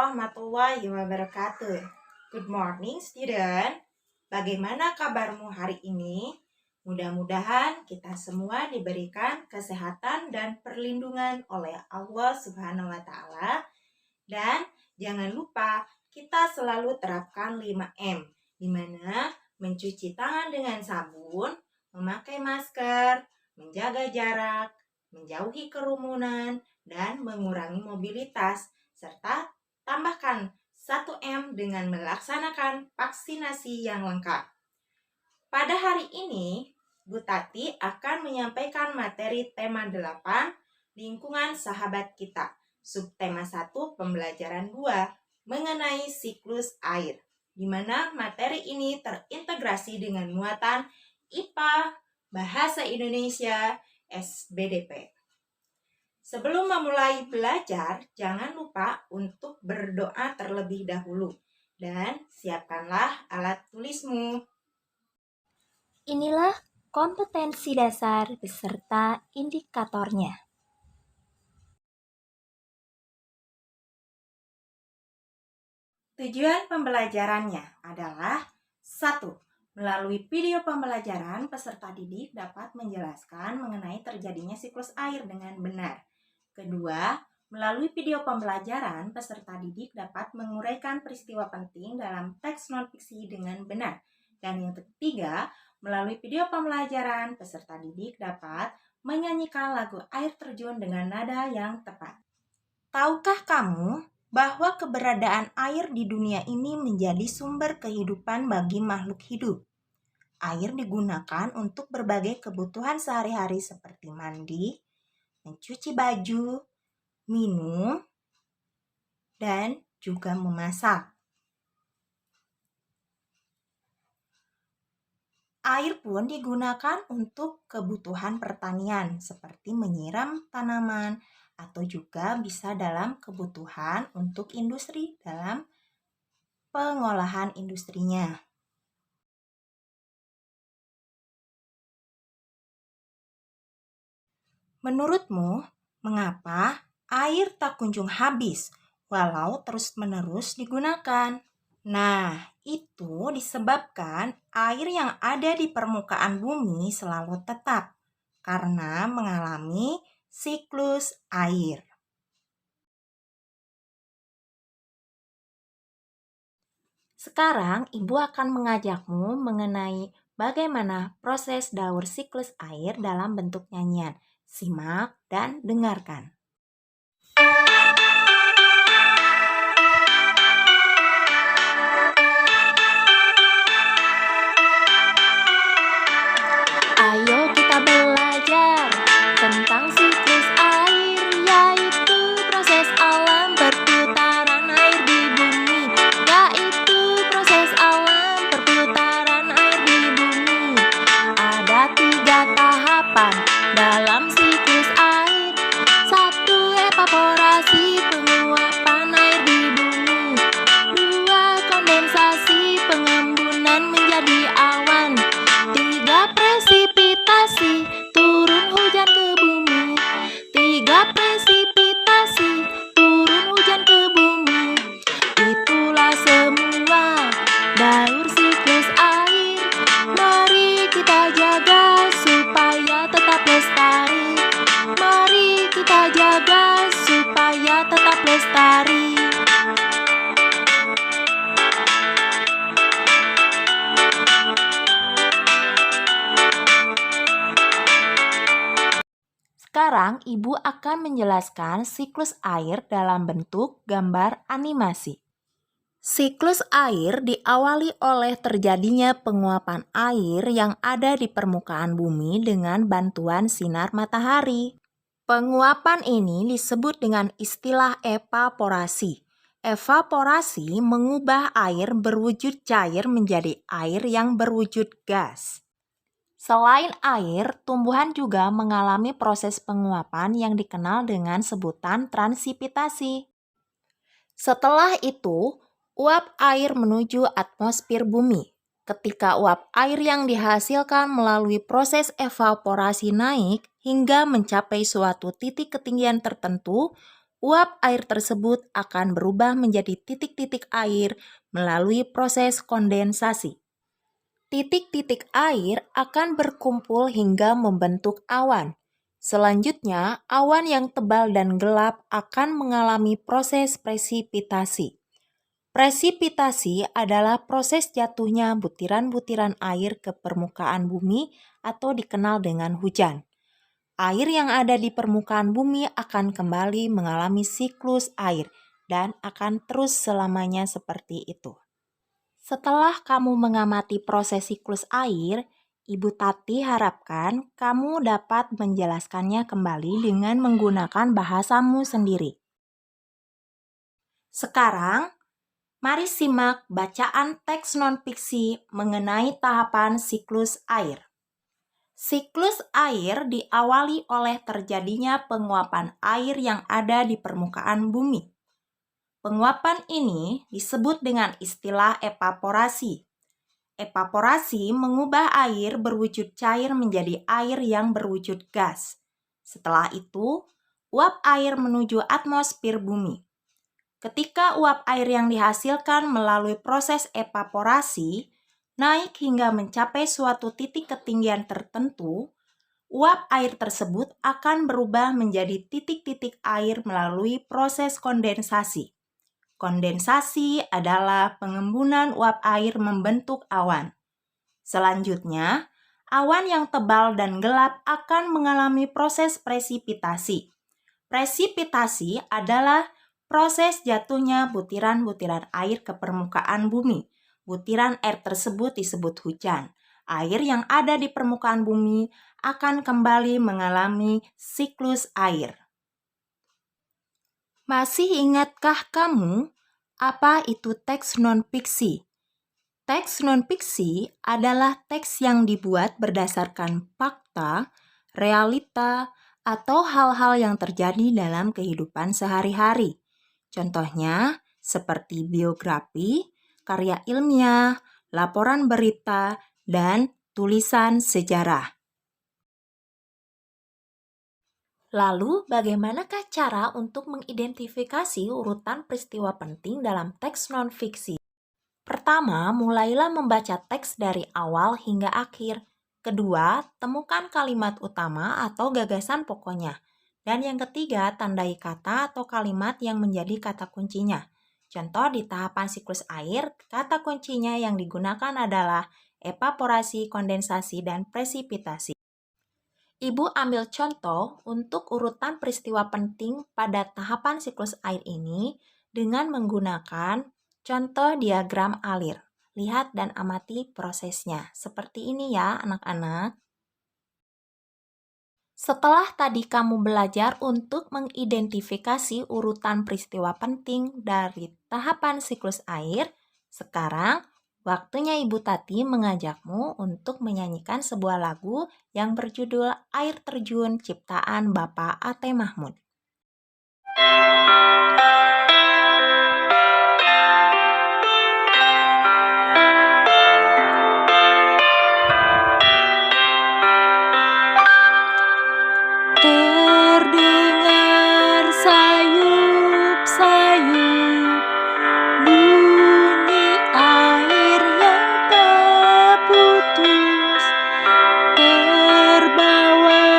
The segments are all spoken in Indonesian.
warahmatullahi wabarakatuh. Good morning, student. Bagaimana kabarmu hari ini? Mudah-mudahan kita semua diberikan kesehatan dan perlindungan oleh Allah Subhanahu wa Ta'ala. Dan jangan lupa kita selalu terapkan 5M, di mana mencuci tangan dengan sabun, memakai masker, menjaga jarak, menjauhi kerumunan, dan mengurangi mobilitas, serta tambahkan 1M dengan melaksanakan vaksinasi yang lengkap. Pada hari ini, Bu Tati akan menyampaikan materi tema 8, lingkungan sahabat kita. Subtema 1, pembelajaran 2, mengenai siklus air, di mana materi ini terintegrasi dengan muatan IPA, Bahasa Indonesia, SBDP. Sebelum memulai belajar, jangan lupa untuk berdoa terlebih dahulu dan siapkanlah alat tulismu. Inilah kompetensi dasar beserta indikatornya. Tujuan pembelajarannya adalah 1. Melalui video pembelajaran, peserta didik dapat menjelaskan mengenai terjadinya siklus air dengan benar. Kedua, melalui video pembelajaran, peserta didik dapat menguraikan peristiwa penting dalam teks non-fiksi dengan benar. Dan yang ketiga, melalui video pembelajaran, peserta didik dapat menyanyikan lagu air terjun dengan nada yang tepat. Tahukah kamu bahwa keberadaan air di dunia ini menjadi sumber kehidupan bagi makhluk hidup? Air digunakan untuk berbagai kebutuhan sehari-hari seperti mandi, mencuci baju, minum, dan juga memasak. Air pun digunakan untuk kebutuhan pertanian seperti menyiram tanaman atau juga bisa dalam kebutuhan untuk industri dalam pengolahan industrinya. Menurutmu, mengapa air tak kunjung habis walau terus-menerus digunakan? Nah, itu disebabkan air yang ada di permukaan bumi selalu tetap karena mengalami siklus air. Sekarang, Ibu akan mengajakmu mengenai bagaimana proses daur siklus air dalam bentuk nyanyian. Simak dan dengarkan. Ayo kita belajar tentang siklus air, yaitu proses alam perputaran air di bumi. Yaitu proses alam perputaran air di bumi. Ada 3 tahapan dalam siklus air. 1. Evaporasi, penguapan air di bumi. 2. Kondensasi, pengembunan menjadi awan. 3. Presipitasi, turun hujan ke bumi. 3. Presipitasi, turun hujan ke bumi. Itulah semua daur siklus air. Mari kita jaga supaya tetap lestari. Mari kita jaga supaya tetap lestari. Sekarang Ibu akan menjelaskan siklus air dalam bentuk gambar animasi. Siklus air diawali oleh terjadinya penguapan air yang ada di permukaan bumi dengan bantuan sinar matahari. Penguapan ini disebut dengan istilah evaporasi. Evaporasi mengubah air berwujud cair menjadi air yang berwujud gas. Selain air, tumbuhan juga mengalami proses penguapan yang dikenal dengan sebutan transipitasi. Setelah itu, uap air menuju atmosfer bumi. Ketika uap air yang dihasilkan melalui proses evaporasi naik hingga mencapai suatu titik ketinggian tertentu, uap air tersebut akan berubah menjadi titik-titik air melalui proses kondensasi. Titik-titik air akan berkumpul hingga membentuk awan. Selanjutnya, awan yang tebal dan gelap akan mengalami proses presipitasi. Presipitasi adalah proses jatuhnya butiran-butiran air ke permukaan bumi atau dikenal dengan hujan. Air yang ada di permukaan bumi akan kembali mengalami siklus air dan akan terus selamanya seperti itu. Setelah kamu mengamati proses siklus air, Ibu Tati harapkan kamu dapat menjelaskannya kembali dengan menggunakan bahasamu sendiri. Sekarang, mari simak bacaan teks non-fiksi mengenai tahapan siklus air. Siklus air diawali oleh terjadinya penguapan air yang ada di permukaan bumi. Penguapan ini disebut dengan istilah evaporasi. Evaporasi mengubah air berwujud cair menjadi air yang berwujud gas. Setelah itu, uap air menuju atmosfer bumi. Ketika uap air yang dihasilkan melalui proses evaporasi naik hingga mencapai suatu titik ketinggian tertentu, uap air tersebut akan berubah menjadi titik-titik air melalui proses kondensasi. Kondensasi adalah pengembunan uap air membentuk awan. Selanjutnya, awan yang tebal dan gelap akan mengalami proses presipitasi. Presipitasi adalah proses jatuhnya butiran-butiran air ke permukaan bumi. Butiran air tersebut disebut hujan. Air yang ada di permukaan bumi akan kembali mengalami siklus air. Masih ingatkah kamu apa itu teks non-fiksi? Teks non-fiksi adalah teks yang dibuat berdasarkan fakta, realita, atau hal-hal yang terjadi dalam kehidupan sehari-hari. Contohnya seperti biografi, karya ilmiah, laporan berita, dan tulisan sejarah. Lalu, bagaimanakah cara untuk mengidentifikasi urutan peristiwa penting dalam teks non-fiksi? Pertama, mulailah membaca teks dari awal hingga akhir. Kedua, temukan kalimat utama atau gagasan pokoknya. Dan yang ketiga, tandai kata atau kalimat yang menjadi kata kuncinya. Contoh di tahapan siklus air, kata kuncinya yang digunakan adalah evaporasi, kondensasi, dan presipitasi. Ibu ambil contoh untuk urutan peristiwa penting pada tahapan siklus air ini dengan menggunakan contoh diagram alir. Lihat dan amati prosesnya. Seperti ini ya anak-anak. Setelah tadi kamu belajar untuk mengidentifikasi urutan peristiwa penting dari tahapan siklus air, sekarang waktunya Ibu Tati mengajakmu untuk menyanyikan sebuah lagu yang berjudul Air Terjun ciptaan Bapak Ate Mahmud. Terdengar sayup-sayup bunyi air yang tak putus, terbawa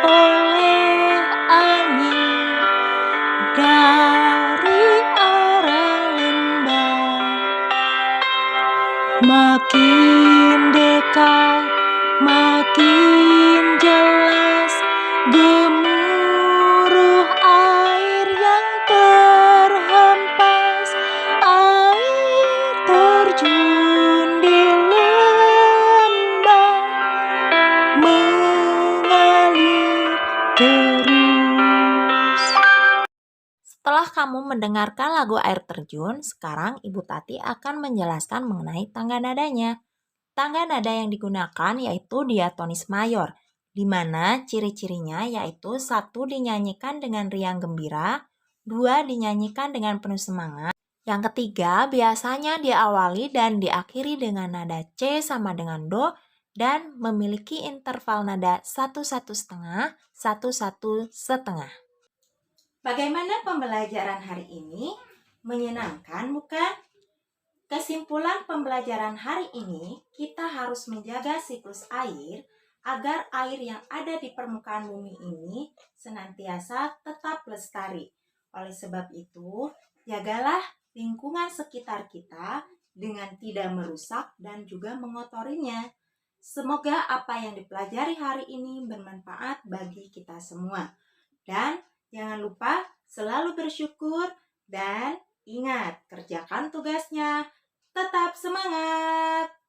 oleh angin dari arah lembah. Makin dekat, makin jelas gemuruh air yang terhempas, air terjun di lembah mengalir terus. Setelah kamu mendengarkan lagu Air Terjun, sekarang Ibu Tati akan menjelaskan mengenai tangga nadanya. Tangga nada yang digunakan yaitu diatonis mayor, di mana ciri-cirinya yaitu 1 dinyanyikan dengan riang gembira, 2 dinyanyikan dengan penuh semangat, yang ketiga biasanya diawali dan diakhiri dengan nada C sama dengan Do, dan memiliki interval nada 1-1 setengah, 1-1 setengah. Bagaimana pembelajaran hari ini? Menyenangkan, bukan? Kesimpulan pembelajaran hari ini, kita harus menjaga siklus air agar air yang ada di permukaan bumi ini senantiasa tetap lestari. Oleh sebab itu, jagalah lingkungan sekitar kita dengan tidak merusak dan juga mengotorinya. Semoga apa yang dipelajari hari ini bermanfaat bagi kita semua. Dan jangan lupa selalu bersyukur dan ingat, kerjakan tugasnya. Tetap semangat!